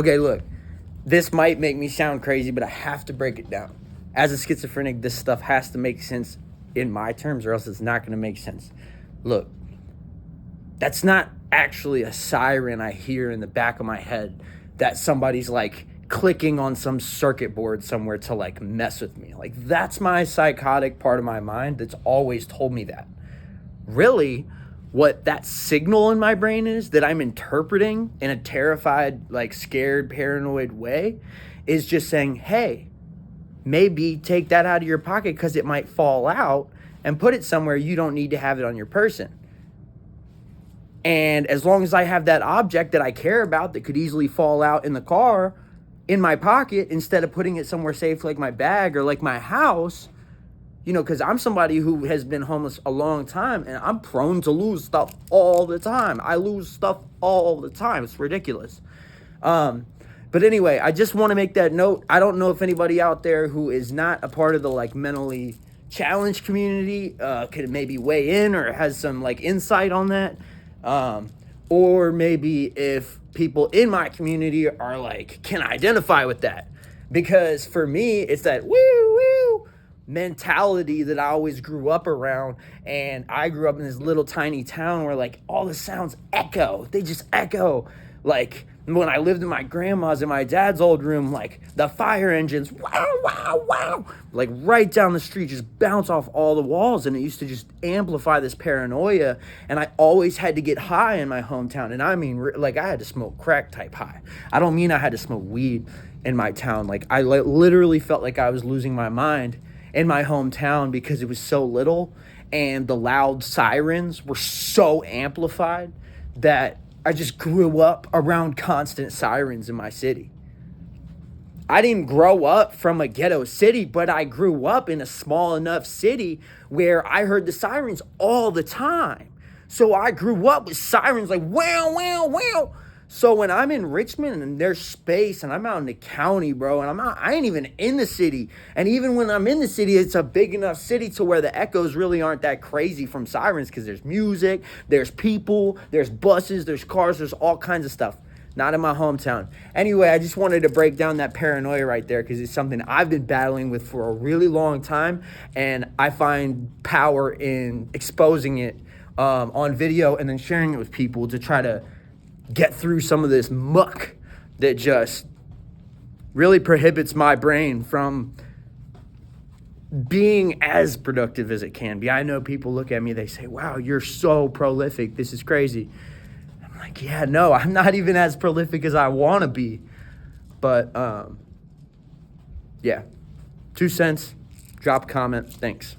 Okay, look, this might make me sound crazy, but I have to break it down. As a schizophrenic, this stuff has to make sense in my terms, or else it's not going to make sense. Look, that's not actually a siren I hear in the back of my head that somebody's like clicking on some circuit board somewhere to like mess with me. Like, that's my psychotic part of my mind that's always told me that. Really, what that signal in my brain is that I'm interpreting in a terrified, like scared, paranoid way is just saying, hey, maybe take that out of your pocket because it might fall out and put it somewhere you don't need to have it on your person. And as long as I have that object that I care about that could easily fall out in the car in my pocket instead of putting it somewhere safe like my bag or like my house, you know, because I'm somebody who has been homeless a long time and I'm prone to lose stuff all the time. I lose stuff all the time. It's ridiculous. But anyway, I just want to make that note. I don't know if anybody out there who is not a part of the like mentally challenged community could maybe weigh in or has some like insight on that. Or maybe if people in my community are like, can identify with that. Because for me, it's that woo mentality that I always grew up around. And I grew up in this little tiny town where like all the sounds echo. They just echo. Like when I lived in my grandma's and my dad's old room, like the fire engines, wow, like right down the street, just bounce off all the walls. And it used to just amplify this paranoia. And I always had to get high in my hometown. And I mean, like I had to smoke crack type high. I don't mean I had to smoke weed in my town. Like I literally felt like I was losing my mind in my hometown because it was so little. And the loud sirens were so amplified that I just grew up around constant sirens in my city. I didn't grow up from a ghetto city, but I grew up in a small enough city where I heard the sirens all the time. So I grew up with sirens like wow. So when I'm in Richmond and there's space and I'm out in the county, bro, and I ain't even in the city. And even when I'm in the city, it's a big enough city to where the echoes really aren't that crazy from sirens because there's music, there's people, there's buses, there's cars, there's all kinds of stuff. Not in my hometown. Anyway, I just wanted to break down that paranoia right there because it's something I've been battling with for a really long time. And I find power in exposing it on video and then sharing it with people to try to get through some of this muck that just really prohibits my brain from being as productive as it can be. I know people look at me, they say, wow, you're so prolific. This is crazy. I'm like, yeah, no, I'm not even as prolific as I want to be. But, yeah, 2 cents, drop a comment. Thanks.